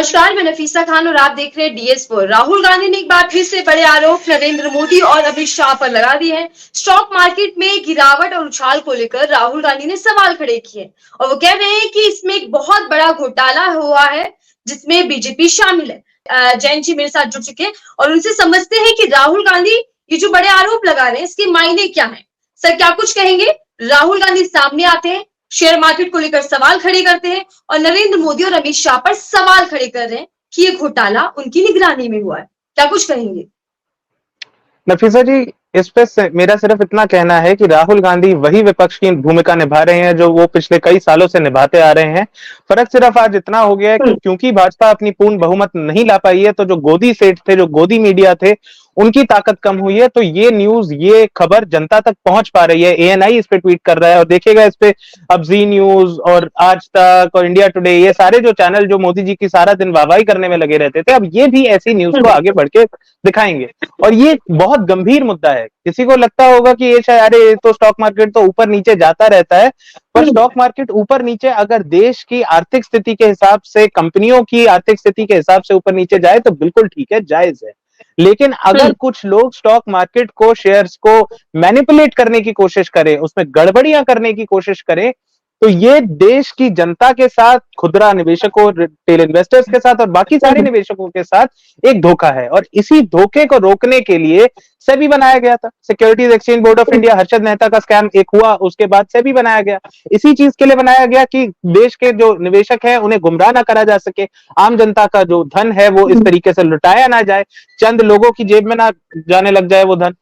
नमस्कार, मैं नफीसा खान और आप देख रहे हैं DS4। राहुल गांधी ने एक बार फिर से बड़े आरोप नरेंद्र मोदी और अमित शाह पर लगा दिए हैं। स्टॉक मार्केट में गिरावट और उछाल को लेकर राहुल गांधी ने सवाल खड़े किए और वो कह रहे हैं कि इसमें एक बहुत बड़ा घोटाला हुआ है जिसमें बीजेपी शामिल है। जैन जी मेरे साथ जुड़ चुके हैं और उनसे समझते हैं कि राहुल गांधी ये जो बड़े आरोप लगा रहे हैं इसके मायने क्या है। सर क्या कुछ कहेंगे? राहुल गांधी सामने आते हैं, शेयर मार्केट को लेकर सवाल खड़े करते हैं और नरेंद्र मोदी और अमित शाह पर सवाल खड़े कर रहे हैं कि ये घोटाला उनकी निगरानी में हुआ है। क्या कुछ कहेंगे? नफीसा जी, इस पे मेरा सिर्फ इतना कहना है कि राहुल गांधी वही विपक्ष की भूमिका निभा रहे हैं जो वो पिछले कई सालों से निभाते आ रहे हैं। फर्क सिर्फ आज इतना हो गया है कि क्योंकि भाजपा अपनी पूर्ण बहुमत नहीं ला पाई है, तो जो गोदी सेठ थे, जो गोदी मीडिया थे, उनकी ताकत कम हुई है। तो ये न्यूज, ये खबर जनता तक पहुंच पा रही है। ANI इस पे ट्वीट कर रहा है और देखिएगा इस पे अब जी न्यूज और आज तक और इंडिया टुडे, ये सारे जो चैनल जो मोदी जी की सारा दिन वाहवाही करने में लगे रहते थे, अब ये भी ऐसी न्यूज को आगे बढ़ के दिखाएंगे। और ये बहुत गंभीर मुद्दा है। किसी को लगता होगा कि ये शायद अरे तो स्टॉक मार्केट तो ऊपर नीचे जाता रहता है, पर स्टॉक मार्केट ऊपर नीचे अगर देश की आर्थिक स्थिति के हिसाब से, कंपनियों की आर्थिक स्थिति के हिसाब से ऊपर नीचे जाए तो बिल्कुल ठीक है, जायज है। लेकिन अगर कुछ लोग स्टॉक मार्केट को, शेयर्स को मैनिपुलेट करने की कोशिश करें, उसमें गड़बड़ियां करने की कोशिश करें, तो ये देश की जनता के साथ, खुदरा निवेशकों, रिटेल इन्वेस्टर्स के साथ और बाकी सारे निवेशकों के साथ एक धोखा है। और इसी धोखे को रोकने के लिए सेबी बनाया गया था। Securities exchange board of India, Harshad Mehta का स्कैम एक हुआ, उसके बाद सेबी बनाया गया। इसी चीज के लिए बनाया गया कि देश के जो निवेशक हैं उन्हें गुमराह ना करा जा सके, आम जनता का जो धन है वो इस तरीके से लुटाया ना जाए, चंद लोगों की जेब में ना जाने लग जाए वो धन,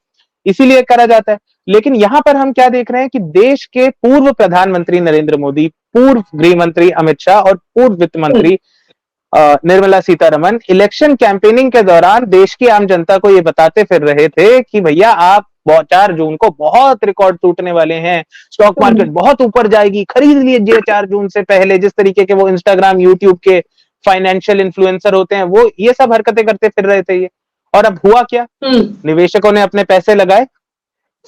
इसीलिए करा जाता है। लेकिन यहां पर हम क्या देख रहे हैं कि देश के पूर्व प्रधानमंत्री नरेंद्र मोदी, पूर्व गृह मंत्री अमित शाह और पूर्व वित्त मंत्री निर्मला सीतारमण इलेक्शन कैंपेनिंग के दौरान देश की आम जनता को ये बताते फिर रहे थे कि भैया आप 4 जून को बहुत रिकॉर्ड टूटने वाले हैं, स्टॉक मार्केट बहुत ऊपर जाएगी, खरीद लीजिए 4 जून से पहले। जिस तरीके के वो इंस्टाग्राम, यूट्यूब के फाइनेंशियल इन्फ्लुएंसर होते हैं, वो ये सब हरकतें करते फिर रहे थे ये। और अब हुआ क्या? निवेशकों ने अपने पैसे लगाए,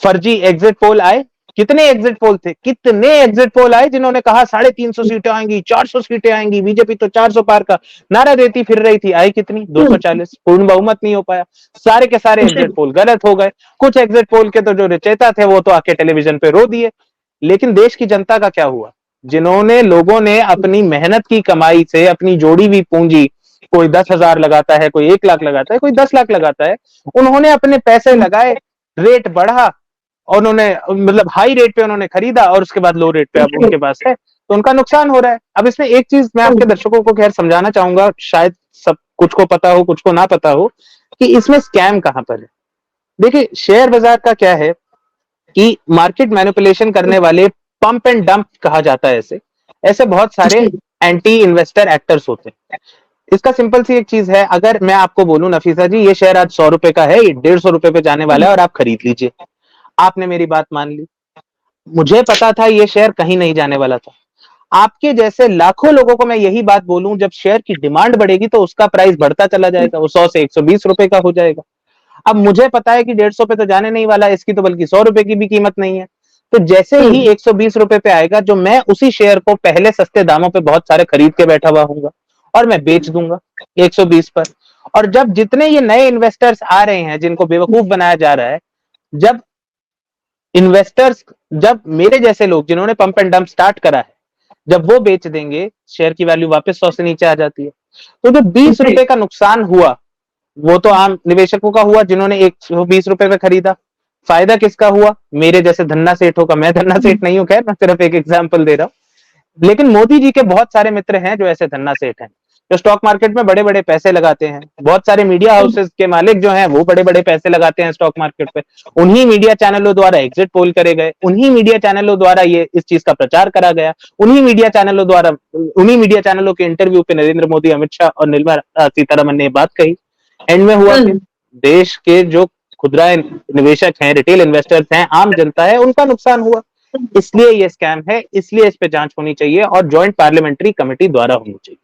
फर्जी एग्जिट पोल आए। कितने एग्जिट पोल थे, कितने एग्जिट पोल आए जिन्होंने कहा 350 सीटें आएंगी, 400 सीटें आएंगी, बीजेपी तो 400 पार का नारा देती फिर रही थी। आई कितनी? 240। पूर्ण बहुमत नहीं हो पाया। सारे के सारे एग्जिट पोल गलत हो गए। कुछ एग्जिट पोल के तो जो रचयिता थे वो तो आके टेलीविजन पे रो दिए। लेकिन देश की जनता का क्या हुआ? जिन्होंने, लोगों ने अपनी मेहनत की कमाई से, अपनी जोड़ी हुई पूंजी, कोई 10,000 लगाता है, कोई 1 लाख लगाता है, कोई 10 लाख लगाता है, उन्होंने अपने पैसे लगाए, रेट बढ़ा, और उन्होंने मतलब हाई रेट पे उन्होंने खरीदा और उसके बाद लो रेट पे अब उनके पास है, तो उनका नुकसान हो रहा है। अब इसमें एक चीज मैं आपके दर्शकों को खैर समझाना चाहूंगा, शायद सब कुछ को पता हो, कुछ को ना पता हो, कि इसमें स्कैम कहां पर है। देखिए, शेयर बाजार का क्या है कि मार्केट मैनिपुलेशन करने वाले, पंप एंड डंप कहा जाता है ऐसे, ऐसे बहुत सारे एंटी इन्वेस्टर एक्टर्स होते हैं। इसका सिंपल सी एक चीज है, अगर मैं आपको बोलूं नफीसा जी ये शेयर आज 100 रुपए का है, ये 150 रुपए पे जाने वाला है और आप खरीद लीजिए, आपने मेरी बात मान ली। मुझे पता था ये शेयर कहीं नहीं जाने वाला था। आपके जैसे लाखों लोगों को मैं यही बात बोलूं, जब शेयर की डिमांड बढ़ेगी तो उसका प्राइस बढ़ता चला जाएगा, वो 100 से 120 रुपए का हो जाएगा। अब मुझे पता है कि 150 पे तो जाने नहीं वाला, इसकी तो बल्कि 100 रुपए की भी कीमत नहीं है। तो जैसे ही 120 रुपए पे आएगा, जो मैं उसी शेयर को पहले सस्ते दामों पे बहुत सारे खरीद के बैठा हुआ हूँ और मैं बेच दूंगा 120 पर। और जब जितने ये नए इन्वेस्टर्स आ रहे हैं जिनको बेवकूफ बनाया जा रहा है, जब इन्वेस्टर्स, जब मेरे जैसे लोग जिन्होंने पंप एंड डंप स्टार्ट करा है, जब वो बेच देंगे, शेयर की वैल्यू वापस 100 से नीचे आ जाती है। तो जो 20 रुपए का नुकसान हुआ वो तो आम निवेशकों का हुआ जिन्होंने 120 रुपए में खरीदा। फायदा किसका हुआ? मेरे जैसे धन्ना सेठों का। मैं धन्ना सेठ नहीं हूं, खैर मैं सिर्फ एक एग्जांपल दे रहा हूं। लेकिन मोदी जी के बहुत सारे मित्र हैं जो ऐसे धन्ना सेठ हैं, जो स्टॉक मार्केट में बड़े बड़े पैसे लगाते हैं। बहुत सारे मीडिया हाउसेस के मालिक जो हैं वो बड़े बड़े पैसे लगाते हैं स्टॉक मार्केट पे। उन्हीं मीडिया चैनलों द्वारा एग्जिट पोल करे गए, उन्हीं मीडिया चैनलों द्वारा ये इस चीज का प्रचार करा गया, उन्हीं मीडिया चैनलों द्वारा, उन्हीं मीडिया चैनलों के इंटरव्यू पे नरेंद्र मोदी, अमित शाह और निर्मला सीतारमण ने बात कही। एंड में हुआ कि देश के जो खुदरा निवेशक हैं, रिटेल इन्वेस्टर्स हैं, आम जनता है, उनका नुकसान हुआ। इसलिए ये स्कैम है, इसलिए इस पे जांच होनी चाहिए और ज्वाइंट पार्लियामेंट्री कमेटी द्वारा होनी चाहिए।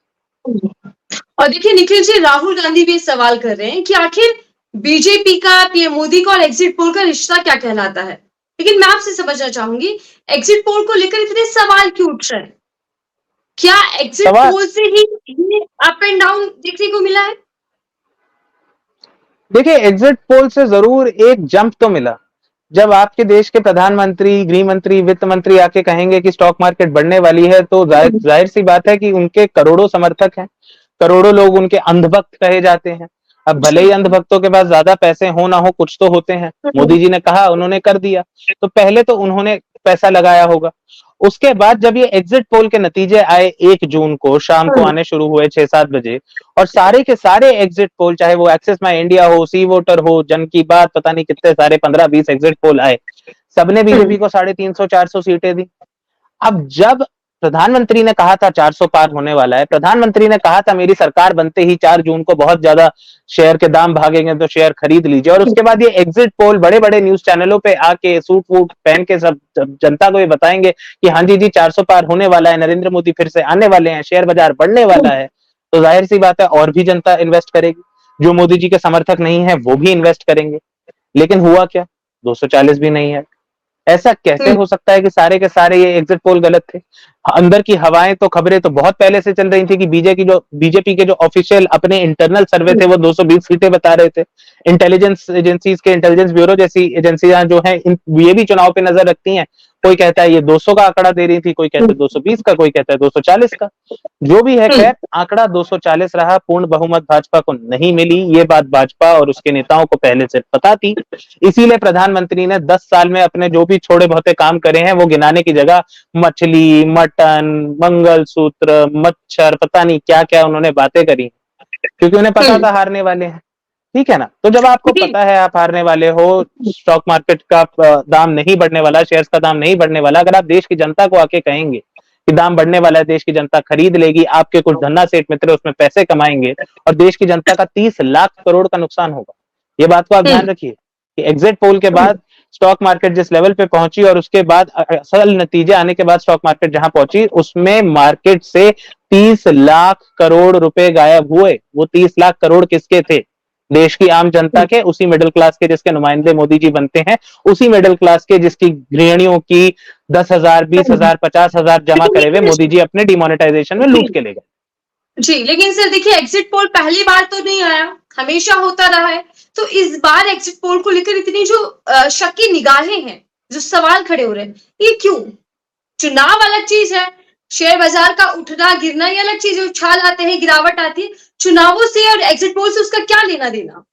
और देखिए निखिल जी, राहुल गांधी भी सवाल कर रहे हैं कि आखिर बीजेपी का, पीएम मोदी का और एग्जिट पोल का रिश्ता क्या कहलाता है। लेकिन मैं आपसे समझना चाहूंगी, एग्जिट पोल को लेकर इतने सवाल क्यों उठ रहे हैं? क्या एग्जिट पोल से ही अप एंड डाउन देखिए, एग्जिट पोल से जरूर एक जंप तो मिला। जब आपके देश के प्रधानमंत्री, गृह मंत्री, वित्त मंत्री आके कहेंगे कि स्टॉक मार्केट बढ़ने वाली है, तो जाहिर सी बात है कि उनके करोड़ों समर्थक हैं, करोड़ों लोग उनके अंधभक्त कहे जाते हैं। अब भले ही अंधभक्तों के पास ज्यादा पैसे हो ना हो, कुछ तो होते हैं। मोदी जी ने कहा, उन्होंने कर दिया, तो पहले तो उन्होंने पैसा लगाया होगा। उसके बाद जब ये एग्जिट पोल के नतीजे आए 1 जून को, शाम को आने शुरू हुए 6-7 बजे, और सारे के सारे एग्जिट पोल, चाहे वो एक्सिस माई इंडिया हो, सी वोटर हो, जन की बात, पता नहीं कितने सारे 15-20 एग्जिट पोल आए, सबने बीजेपी को 350-400 सीटें दी। अब जब प्रधानमंत्री ने कहा था 400 पार होने वाला है, प्रधानमंत्री ने कहा था मेरी सरकार बनते ही 4 जून को बहुत ज्यादा शेयर के दाम भागेंगे, तो शेयर खरीद लीजिए, और उसके बाद ये एग्जिट पोल बड़े बड़े न्यूज चैनलों पे आके सूट वूट पहन के सब जनता को ये बताएंगे कि हाँ जी 400 पार होने वाला है, नरेंद्र मोदी फिर से आने वाले हैं, शेयर बाजार बढ़ने वाला है, तो जाहिर सी बात है और भी जनता इन्वेस्ट करेगी। जो मोदी जी के समर्थक नहीं है वो भी इन्वेस्ट करेंगे। लेकिन हुआ क्या, 240 भी नहीं है। ऐसा कैसे हो सकता है कि सारे के सारे ये एग्जिट पोल गलत थे? अंदर की हवाएं तो, खबरें तो बहुत पहले से चल रही थी कि बीजेपी के जो ऑफिशियल अपने इंटरनल सर्वे थे वो 220 सीटें बता रहे थे। इंटेलिजेंस एजेंसीज के, इंटेलिजेंस ब्यूरो जैसी एजेंसियां जो हैं, ये भी चुनाव पे नजर रखती हैं। कोई कहता है ये 200 का आंकड़ा दे रही थी, कोई कहता है 220 का, कोई कहता है 240 का। जो भी है, खैर आंकड़ा 240 रहा। पूर्ण बहुमत भाजपा को नहीं मिली, ये बात भाजपा और उसके नेताओं को पहले से पता थी। इसीलिए प्रधानमंत्री ने 10 साल में अपने जो भी छोटे बहुते काम करे हैं वो गिनाने की जगह मछली, मटन, मंगलसूत्र, मच्छर, पता नहीं क्या क्या उन्होंने बातें करी, क्योंकि उन्हें पता था हारने वाले हैं। ठीक है ना? तो जब आपको पता है आप हारने वाले हो, स्टॉक मार्केट का दाम नहीं बढ़ने वाला, शेयर्स का दाम नहीं बढ़ने वाला, अगर आप देश की जनता को आके कहेंगे कि दाम बढ़ने वाला है, देश की जनता खरीद लेगी, आपके कुछ धन्ना सेठ मित्र उसमें पैसे कमाएंगे, और देश की जनता का 30 लाख करोड़ का नुकसान होगा। ये बात को आप ध्यान रखिए कि एग्जिट पोल के बाद स्टॉक मार्केट जिस लेवल पे पहुंची, और उसके बाद असल नतीजे आने के बाद स्टॉक मार्केट जहां पहुंची, उसमें मार्केट से 30 लाख करोड़ रुपए गायब हुए। वो 30 लाख करोड़ किसके थे? देश की आम जनता के, उसी मिडिल क्लास के जिसके नुमाइंदे मोदी जी बनते हैं, उसी मिडिल क्लास के जिसकी गृहिणियों की 10,000, 20,000, 50,000 जमा करे हुए मोदी जी अपने डिमोनेटाइजेशन में लूट के ले गए। जी, लेकिन सर देखिए, एग्जिट पोल पहली बार तो नहीं आया, हमेशा होता रहा है। तो इस बार एग्जिट पोल को लेकर इतनी जो शक की निगाहें हैं, जो सवाल खड़े हो रहे हैं, ये क्यों? चुनाव अलग चीज है, शेयर बाजार का उठना गिरना ये अलग चीज है, उछाल आते हैं, गिरावट आती है। चुनावों से और एग्जिट पोल से उसका क्या लेना देना?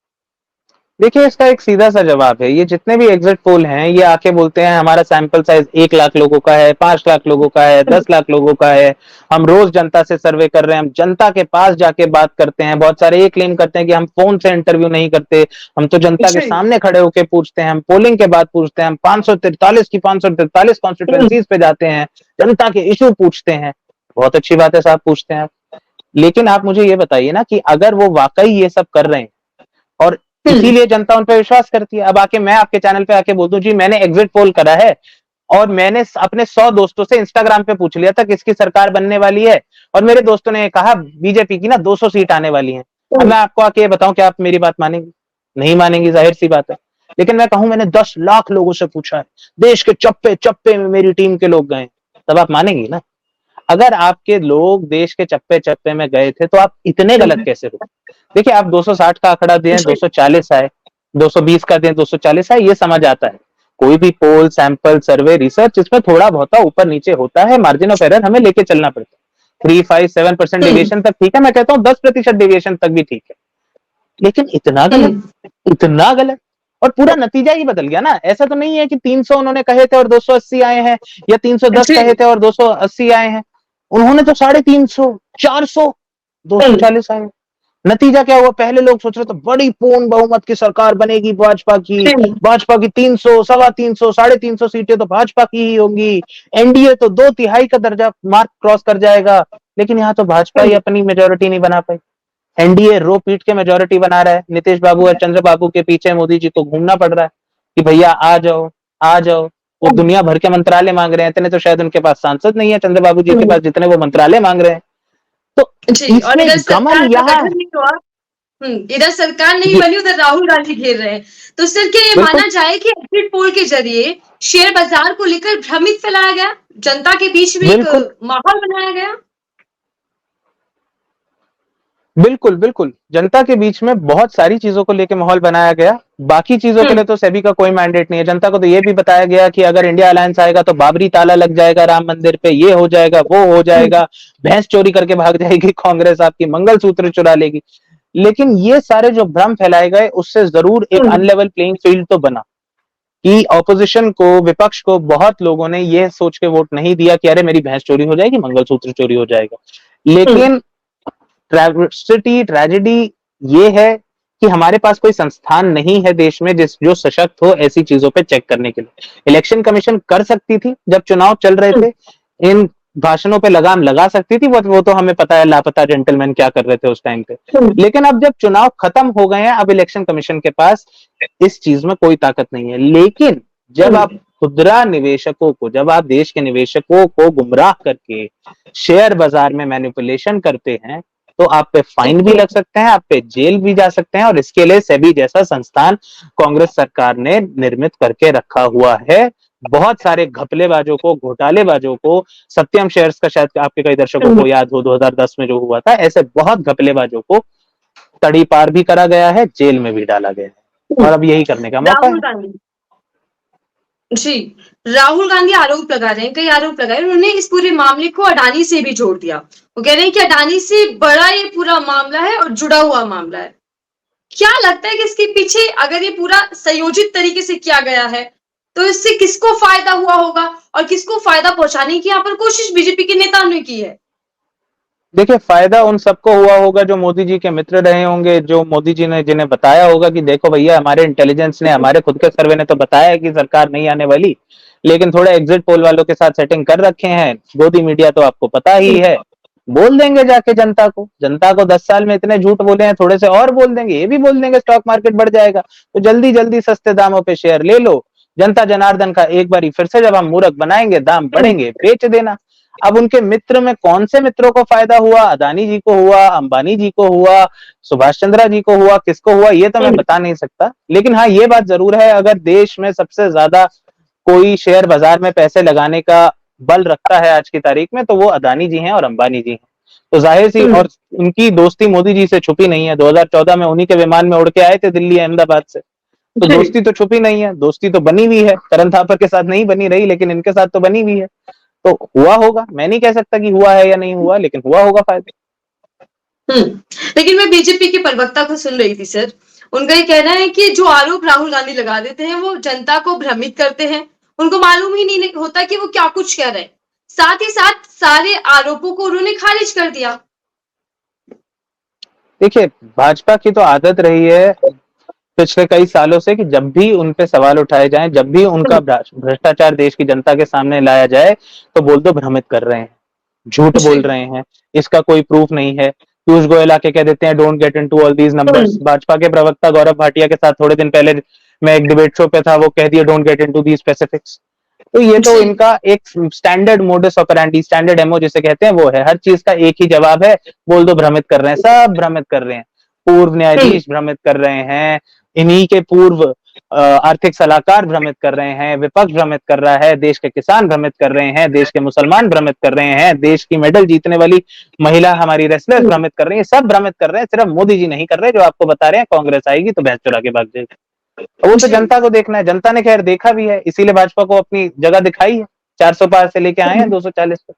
देखिए, इसका एक सीधा सा जवाब है। ये जितने भी एग्जिट पोल हैं, ये आके बोलते हैं हमारा सैंपल साइज 1 लाख लोगों का है, 5 लाख लोगों का है, 10 लाख लोगों का है, हम रोज जनता से सर्वे कर रहे हैं, हम जनता के पास जाके बात करते हैं। बहुत सारे ये क्लेम करते हैं कि हम फोन से इंटरव्यू नहीं करते, हम तो जनता के सामने खड़े होकर पूछते हैं, हम पोलिंग के बाद पूछते हैं, हम 543 की 543 कॉन्स्टिट्यूएंसीज पे जाते हैं, जनता के इशू पूछते हैं। बहुत अच्छी बात है साहब, पूछते हैं आप। लेकिन आप मुझे ये बताइए ना कि अगर वो वाकई ये सब कर रहे हैं और इसीलिए जनता उन पर विश्वास करती है, अब आके मैं आपके चैनल पे आके बोल दूं जी मैंने एग्जिट पोल करा है और मैंने अपने 100 दोस्तों से इंस्टाग्राम पे पूछ लिया था किसकी सरकार बनने वाली है, और मेरे दोस्तों ने कहा बीजेपी की ना 200 सीट आने वाली है। अब मैं आपको आके बताऊं कि आप मेरी बात मानेंगे? नहीं मानेंगी, जाहिर सी बात है। लेकिन मैं कहूं मैंने 10 लाख लोगों से पूछा है, देश के चप्पे चप्पे में मेरी टीम के लोग गए, तब आप मानेंगी ना। अगर आपके लोग देश के चप्पे चप्पे में गए थे तो आप इतने गलत कैसे हो? देखिए, आप 260 का आंकड़ा दें, 240 आए, 220 का दें, 240 आए, ये समझ आता है। कोई भी पोल, सैंपल, सर्वे, रिसर्च, इसमें थोड़ा बहुत ऊपर नीचे होता है, मार्जिन ऑफ एरर हमें लेके चलना पड़ता है। 3-5-7% डेविएशन तक ठीक है, मैं कहता हूँ 10% डेविएशन तक भी ठीक है। लेकिन इतना गलत, इतना गलत, और पूरा नतीजा ही बदल गया ना। ऐसा तो नहीं है कि 300 उन्होंने कहे थे और 280 आए हैं, या 310 कहे थे और 280 आए हैं। उन्होंने तो 350, 400, 240 आए। नतीजा क्या हुआ? पहले लोग सोच रहे थे बड़ी पूर्ण बहुमत की सरकार बनेगी भाजपा की 300, 325, 350 सीटें तो भाजपा की ही होंगी, एनडीए तो 2/3 का दर्जा मार्क क्रॉस कर जाएगा। लेकिन यहाँ तो भाजपा ही अपनी मेजोरिटी नहीं बना पाई। एनडीए रो पीट के मेजोरिटी बना रहा है। नीतीश बाबू और चंद्रबाबू के पीछे मोदी जी को घूमना पड़ रहा है कि भैया आ जाओ, आ जाओ। वो दुनिया भर के मंत्रालय मांग रहे हैं, इतने तो शायद उनके पास सांसद नहीं है चंद्रबाबू जी के पास जितने वो मंत्रालय मांग रहे हैं। तो जी, और इसमें इधर गमन सरकार का यहाँ, गठन नहीं हुआ। इधर सरकार नहीं जी बनी, उधर राहुल गांधी घेर रहे हैं। तो सर क्या ये बिल्कुल। माना जाए कि एग्जिट पोल के जरिए शेयर बाजार को लेकर भ्रमित फैलाया गया, जनता के बीच में एक बिल्कुल, माहौल बनाया गया? बिल्कुल, बिल्कुल। जनता के बीच में बहुत सारी चीज़ों को लेके माहौल बनाया गया। बाकी चीज़ों के हम्म। लिए तो सेबी का कोई मैंडेट नहीं है। जनता को तो ये भी बताया गया कि अगर इंडिया अलायंस आएगा तो बाबरी ताला लग जाएगा राम मंदिर पे, ये हो जाएगा, वो हो हम्म। जाएगा, भैंस चोरी करके भाग जाएगी कांग्रेस, आपकी मंगलसूत्र चुरा लेगी। लेकिन ये सारे जो भ्रम फैलाए गए, उससे ज़रूर एक हम्म। अनलेवल प्लेइंग फील्ड तो बना कि ऑपोजिशन को, विपक्ष को बहुत लोगों ने ये सोच के वोट नहीं दिया कि अरे मेरी भैंस चोरी हो जाएगी, मंगलसूत्र चोरी हो जाएगा। हम्म। लेकिन ट्रेविसिटी ट्रेजेडी ये है कि हमारे पास कोई संस्थान नहीं है देश में जिस जो सशक्त हो ऐसी चीजों पे चेक करने के लिए। इलेक्शन कमीशन कर सकती थी जब चुनाव चल रहे थे, इन भाषणों पे लगाम लगा सकती थी, वो तो हमें पता है लापता जेंटलमैन क्या कर रहे थे उस टाइम पे। हम्म। लेकिन अब जब चुनाव खत्म हो गए हैं, अब इलेक्शन कमीशन के पास इस चीज में कोई ताकत नहीं है। लेकिन जब आप खुदरा निवेशकों को, जब आप देश के निवेशकों को गुमराह करके शेयर बाजार में मैनिपुलेशन करते हैं, तो आप पे फाइन भी लग सकते हैं, आप पे जेल भी जा सकते हैं, और इसके लिए सेबी जैसा संस्थान कांग्रेस सरकार ने निर्मित करके रखा हुआ है। बहुत सारे घपलेबाजों को, घोटालेबाजों को, सत्यम शेयर्स का शायद आपके कई दर्शकों को याद हो 2010 में जो हुआ था, ऐसे बहुत घपलेबाजों को तड़ी पार भी करा गया है, जेल में भी डाला गया है, और अब यही करने का मौका राहुल है। गांधी जी, राहुल गांधी आरोप लगा रहे हैं, कई आरोप लगाए, उन्होंने इस पूरे मामले को अडानी से भी जोड़ दिया। वो कह रहे हैं कि अडानी से बड़ा ये पूरा मामला है और जुड़ा हुआ मामला है। क्या लगता है कि इसके पीछे अगर ये पूरा संयोजित तरीके से किया गया है, तो इससे किसको फायदा हुआ होगा और किसको फायदा पहुंचाने की यहाँ पर कोशिश बीजेपी के नेताओं ने की है? देखिए, फायदा उन सबको हुआ होगा जो मोदी जी के मित्र रहे होंगे, जो मोदी जी ने जिन्हें बताया होगा कि देखो भैया, हमारे इंटेलिजेंस ने, हमारे खुद के सर्वे ने तो बताया है कि सरकार नहीं आने वाली, लेकिन थोड़े एग्जिट पोल वालों के साथ सेटिंग कर रखे हैं। गोदी मीडिया तो आपको पता ही है, बोल देंगे जाके जनता को। जनता को 10 साल में इतने झूठ बोले हैं, थोड़े से और बोल देंगे, ये भी बोल देंगे स्टॉक मार्केट बढ़ जाएगा, तो जल्दी जल्दी सस्ते दामों पे शेयर ले लो। जनता जनार्दन का एक बारी फिर से जब हम मूर्ख बनाएंगे, दाम बढ़ेंगे, बेच देना। अब उनके मित्र में कौन से मित्रों को फायदा हुआ, अदानी जी को हुआ, अंबानी जी को हुआ, सुभाष चंद्रा जी को हुआ, किसको हुआ, ये तो मैं बता नहीं सकता। लेकिन हाँ, ये बात जरूर है, अगर देश में सबसे ज्यादा कोई शेयर बाजार में पैसे लगाने का बल रखता है आज की तारीख में, तो वो अदानी जी हैं और अंबानी जी हैं। तो जाहिर सी, और उनकी दोस्ती मोदी जी से छुपी नहीं है। 2014 में उन्हीं के विमान में उड़ के आए थे दिल्ली अहमदाबाद से, तो दोस्ती तो छुपी नहीं है, दोस्ती तो बनी हुई है। करण थापर के साथ नहीं बनी रही, लेकिन इनके साथ तो बनी हुई है। तो हुआ होगा, मैं नहीं कह सकता कि हुआ है या नहीं हुआ, लेकिन हुआ होगा फायदा। लेकिन मैं बीजेपी के प्रवक्ता को सुन रही थी सर, उनका ये कहना है कि जो आरोप राहुल गांधी लगा देते हैं वो जनता को भ्रमित करते हैं, उनको मालूम ही नहीं होता कि वो क्या कुछ कह रहे हैं। साथ ही साथ सारे आरोपों को उन्होंने खारिज कर दिया। देखिए, भाजपा की तो आदत रही है पिछले कई सालों से कि जब भी उन पे सवाल उठाए जाएं, जब भी उनका भ्रष्टाचार देश की जनता के सामने लाया जाए, तो बोल दो भ्रमित कर रहे हैं, झूठ बोल रहे हैं, इसका कोई प्रूफ नहीं है। पीयूष गोयल आके कह देते हैं don't get into all these numbers. Bhajpa के प्रवक्ता गौरव भाटिया के साथ थोड़े दिन पहले मैं एक डिबेट शो पे था, वो कह दिया don't get into these specifics. तो ये तो इनका एक standard modus operandi, standard MO जिसे कहते हैं, वो है। हर चीज का एक ही जवाब है, बोल दो भ्रमित कर रहे हैं, सब भ्रमित कर रहे हैं। पूर्व न्यायाधीश भ्रमित कर रहे हैं, इन्हीं के पूर्व आर्थिक सलाहकार भ्रमित कर रहे हैं, विपक्ष भ्रमित कर रहा है, देश के किसान भ्रमित कर रहे हैं, देश के मुसलमान भ्रमित कर रहे हैं, देश की मेडल जीतने वाली महिला हमारी रेसलर भ्रमित कर रही है, सब भ्रमित कर रहे हैं। सिर्फ मोदी जी नहीं कर रहे, जो आपको बता रहे हैं कांग्रेस आएगी तो भैंस चुरा के भाग जाएगी। वो तो जनता को देखना है, जनता ने खैर देखा भी है, इसीलिए भाजपा को अपनी जगह दिखाई है। 400 पार से लेके आए हैं 240 तक।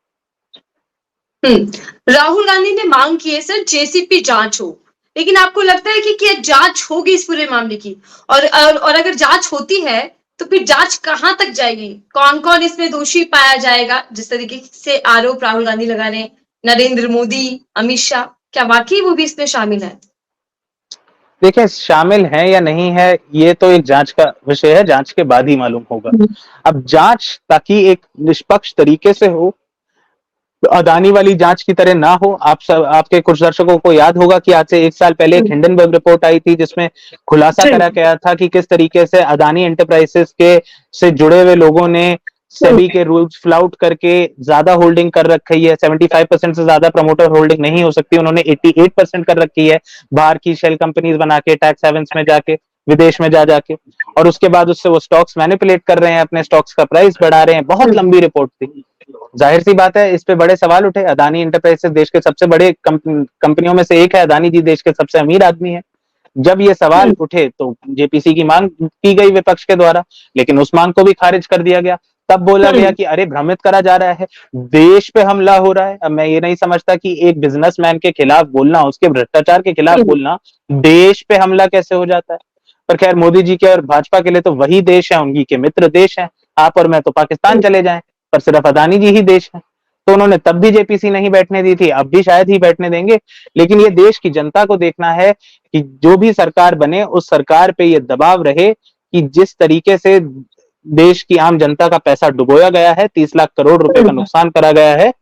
राहुल गांधी ने मांग की है सर जेसीपी जांच हो, लेकिन आपको लगता है कि क्या जांच होगी इस पूरे मामले की? और अगर जांच होती है तो फिर जांच कहां तक जाएगी? कौन कौन इसमें दोषी पाया जाएगा? जिस तरीके से आरोप राहुल गांधी लगा रहे हैं, नरेंद्र मोदी, अमित शाह, क्या वाकई वो भी इसमें शामिल है? देखिए, शामिल है या नहीं है, ये तो एक जांच का विषय है, जांच के बाद ही मालूम होगा। अब जांच ताकि एक निष्पक्ष तरीके से हो, अदानी वाली जांच की तरह ना हो। आप सब, आपके कुछ दर्शकों को याद होगा कि आज से 1 साल पहले एक हिंडनबर्ग रिपोर्ट आई थी जिसमें खुलासा करा गया था कि किस तरीके से अदानी एंटरप्राइजेस के से जुड़े हुए लोगों ने सेबी के रूल्स फ्लाउट करके ज्यादा होल्डिंग कर रखी है। 75% से ज्यादा प्रमोटर होल्डिंग नहीं हो सकती, उन्होंने 88% कर रखी है, बाहर की शेल कंपनीज बना के, टैक्स हेवंस में जाके, विदेश में जा जाके, और उसके बाद उससे वो स्टॉक्स मैनिपुलेट कर रहे हैं, अपने स्टॉक्स का प्राइस बढ़ा रहे हैं। बहुत लंबी रिपोर्ट थी। जाहिर सी बात है, इस पे बड़े सवाल उठे। अदानी इंटरप्राइजेस देश के सबसे बड़े कंपनियों में से एक है। अदानी जी देश के सबसे अमीर आदमी है। जब ये सवाल उठे तो जेपीसी की मांग की गई विपक्ष के द्वारा, लेकिन उस मांग को भी खारिज कर दिया गया। तब बोला गया कि अरे भ्रमित करा जा रहा है, देश पे हमला हो रहा है। अब मैं ये नहीं समझता कि एक बिजनेसमैन के खिलाफ बोलना, उसके भ्रष्टाचार के खिलाफ बोलना, देश पे हमला कैसे हो जाता है। पर खैर, मोदी जी के और भाजपा के लिए तो वही देश है, उन्हीं के मित्र देश हैं। आप और मैं तो पाकिस्तान चले जाएं, पर सिर्फ अदानी जी ही देश है। तो उन्होंने तब भी जेपीसी नहीं बैठने दी थी, अब भी शायद ही बैठने देंगे। लेकिन ये देश की जनता को देखना है कि जो भी सरकार बने, उस सरकार पे ये दबाव रहे कि जिस तरीके से देश की आम जनता का पैसा डुबोया गया है, 30 लाख करोड़ रुपए का नुकसान करा गया है,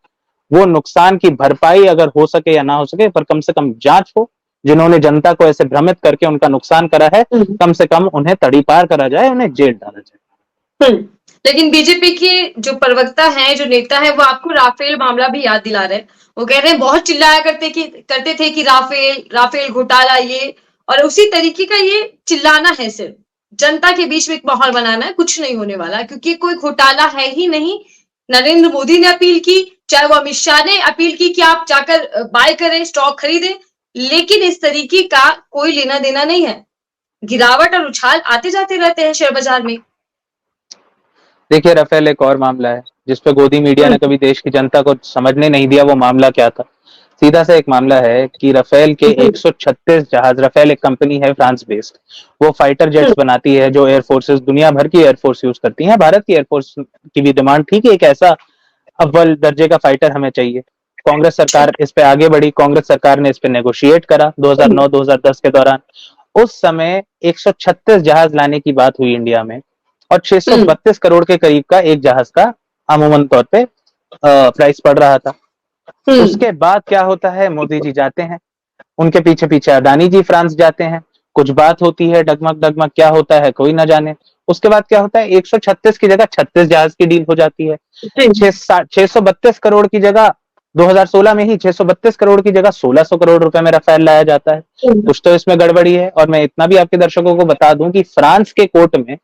वो नुकसान की भरपाई अगर हो सके या ना हो सके, पर कम से कम जांच हो। जिन्होंने जनता को ऐसे भ्रमित करके उनका नुकसान करा है, कम से कम उन्हें तड़ीपार करा जाए, उन्हें जेल डाला जाए। लेकिन बीजेपी के जो प्रवक्ता हैं, जो नेता है, वो आपको राफेल मामला भी याद दिला रहे हैं। वो कह रहे हैं बहुत चिल्लाया करते थे कि राफेल राफेल घोटाला ये, और उसी तरीके का ये चिल्लाना है, सिर्फ जनता के बीच में एक माहौल बनाना है। कुछ नहीं होने वाला, क्योंकि कोई घोटाला है ही नहीं। नरेंद्र मोदी ने अपील की, चाहे वो अमित शाह ने अपील की कि आप जाकर बाय करें, स्टॉक खरीदें, लेकिन इस तरीके का कोई लेना देना नहीं है। गिरावट और उछाल आते जाते रहते हैं शेयर बाजार में। देखिए, राफेल एक और मामला है जिसपे गोदी मीडिया ने कभी देश की जनता को समझने नहीं दिया वो मामला क्या था। सीधा सा एक मामला है कि राफेल के 136 जहाज, राफेल एक कंपनी है फ्रांस बेस्ड, वो फाइटर जेट्स बनाती है जो एयरफोर्सेस, दुनिया भर की एयरफोर्स यूज करती है। भारत की एयरफोर्स की भी डिमांड थी कि एक ऐसा अव्वल दर्जे का फाइटर हमें चाहिए। कांग्रेस सरकार इस पे आगे बढ़ी, कांग्रेस सरकार ने इस पे नेगोशिएट करा 2009-2010 के दौरान। उस समय 136 जहाज लाने की बात हुई इंडिया में, और 632 करोड़ के करीब का एक जहाज का अमूमन तौर पे प्राइस पड़ रहा था। उसके बाद क्या होता है, मोदी जी जाते हैं, उनके पीछे पीछे अदानी जी फ्रांस जाते हैं, कुछ बात होती है, डगमग डगमग, क्या होता है कोई ना जाने। उसके बाद क्या होता है, 136 की जगह 36 जहाज की डील हो जाती है। 632 करोड़ की जगह 2016 में ही 632 करोड़ की जगह 1600 करोड़ रुपए में राफेल लाया जाता है। कुछ तो इसमें गड़बड़ी है। और मैं इतना भी आपके दर्शकों को बता दूं कि फ्रांस के कोर्ट में,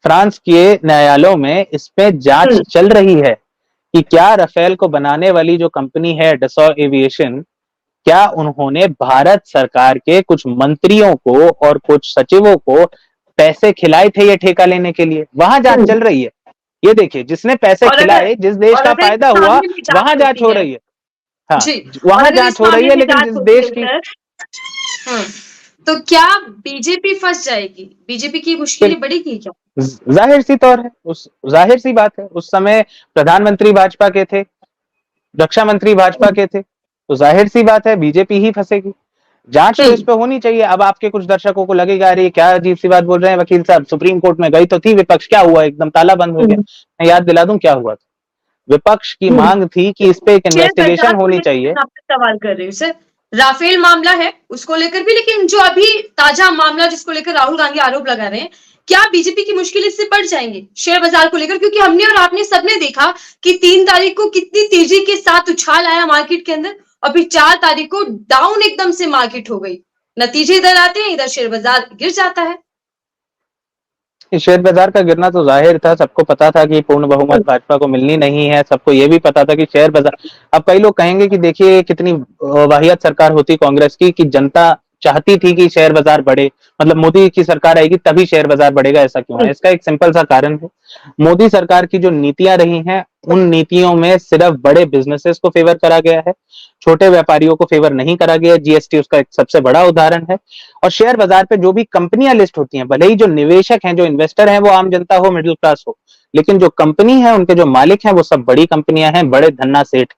फ्रांस के न्यायालयों में इस पे जांच चल रही है कि क्या राफेल को बनाने वाली जो कंपनी है डसॉ एविएशन, क्या उन्होंने भारत सरकार के कुछ मंत्रियों को और कुछ सचिवों को पैसे खिलाए थे ये ठेका लेने के लिए। वहां जांच चल रही है। ये देखिए, जिसने पैसे खिलाए, जिस देश का फायदा हुआ, वहां जांच हो रही है। हाँ, वहां जांच हो रही है, लेकिन जिस देश की, तो क्या बीजेपी फंस जाएगी? बीजेपी की मुश्किलें बढ़ेगी क्या? जाहिर सी तौर है, जाहिर सी बात है, उस समय प्रधानमंत्री भाजपा के थे, रक्षा मंत्री भाजपा के थे, तो जाहिर सी बात है बीजेपी ही फंसेगी। जांच तो इस पे होनी चाहिए। अब आपके कुछ दर्शकों को लगेगा अरे क्या अजीब सी बात बोल रहे हैं वकील साहब, सुप्रीम कोर्ट में गई तो थी विपक्ष, क्या हुआ, एकदम ताला बंद हो गया। मैं याद दिला दूं क्या हुआ था। विपक्ष की मांग थी कि इस पे एक इन्वेस्टिगेशन होनी चाहिए। सवाल कर रही हूँ सर, राफेल मामला है उसको लेकर भी, लेकिन जो अभी ताजा मामला जिसको लेकर राहुल गांधी आरोप लगा रहे हैं, क्या बीजेपी की मुश्किल इससे बढ़ जाएंगे शेयर बाजार को लेकर? क्योंकि हमने और आपने सबने देखा कि 3 तारीख को कितनी तेजी के साथ उछाल आया मार्केट के अंदर, और फिर 4 तारीख को डाउन एकदम से मार्केट हो गई। नतीजे इधर आते हैं, इधर शेयर बाजार गिर जाता है। शेयर बाजार का गिरना तो जाहिर था, सबको पता था कि पूर्ण बहुमत भाजपा को मिलनी नहीं है। सबको ये भी पता था कि शेयर बाजार, अब कई लोग कहेंगे कि देखिए कितनी वाहियात सरकार होती कांग्रेस की कि जनता चाहती थी कि शेयर बाजार बढ़े, मतलब मोदी की सरकार आएगी तभी शेयर बाजार बढ़ेगा, ऐसा क्यों है? इसका एक सिंपल सा कारण है, मोदी सरकार की जो नीतियां रही हैं, उन नीतियों में सिर्फ बड़े बिजनेसेस को फेवर करा गया है, छोटे व्यापारियों को फेवर नहीं करा गया। जीएसटी उसका एक सबसे बड़ा उदाहरण है। और शेयर बाजार पे जो भी कंपनियां लिस्ट होती हैं, भले ही जो निवेशक हैं, जो इन्वेस्टर हैं, वो आम जनता हो, मिडिल क्लास हो, लेकिन जो कंपनी है, उनके जो मालिक हैं, वो सब बड़ी कंपनियां हैं, बड़े धन्ना सेठ।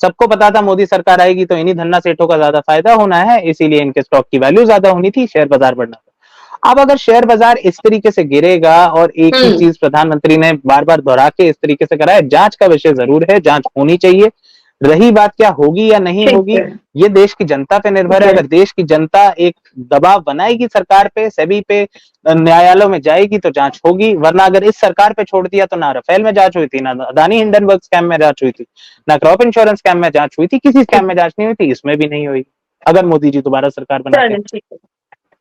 सबको पता था मोदी सरकार आएगी तो इन्हीं धन्ना सेठों का ज्यादा फायदा होना है, इसीलिए इनके स्टॉक की वैल्यू ज्यादा होनी थी, शेयर बाजार बढ़ना था। अब अगर शेयर बाजार इस तरीके से गिरेगा, और एक ही चीज प्रधानमंत्री ने बार बार दोहरा के इस तरीके से करा है, जांच का विषय जरूर है, जांच होनी चाहिए। रही बात क्या होगी या नहीं होगी, ये देश की जनता पे निर्भर है। अगर देश की जनता एक दबाव बनाएगी सरकार पे, सेबी पे, न्यायालयों में जाएगी तो जांच होगी। वरना अगर इस सरकार पे छोड़ दिया तो ना राफेल में जांच हुई थी, ना अदानी हिंडनबर्ग स्कैम में जांच हुई थी, ना क्रॉप इंश्योरेंस स्कैम में जांच हुई थी, किसी स्कैम में जांच नहीं हुई थी, इसमें भी नहीं हुई अगर मोदी जी दोबारा सरकार बनाते।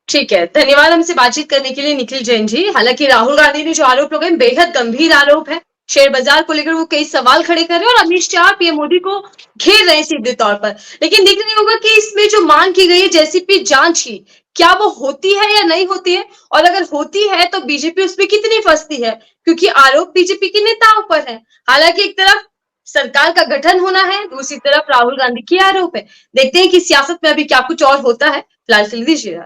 ठीक है, धन्यवाद हमसे बातचीत करने के लिए निखिल जैन जी। हालांकि राहुल गांधी ने जो आरोप लगाए बेहद गंभीर आरोप है, शेयर बाजार को लेकर वो कई सवाल खड़े कर रहे हैं और अमित शाह पीएम मोदी को घेर रहे हैं सीधे तौर पर। लेकिन देखने होगा कि इसमें जो मांग की गई है जेसीपी जांच की, क्या वो होती है या नहीं होती है, और अगर होती है तो बीजेपी उसमें कितनी फंसती है, क्योंकि आरोप बीजेपी के नेताओं पर है। हालांकि एक तरफ सरकार का गठन होना है, दूसरी तरफ राहुल गांधी के आरोप है। देखते हैं कि सियासत में अभी क्या कुछ और होता है। फिलहाल के लिए दीजिए।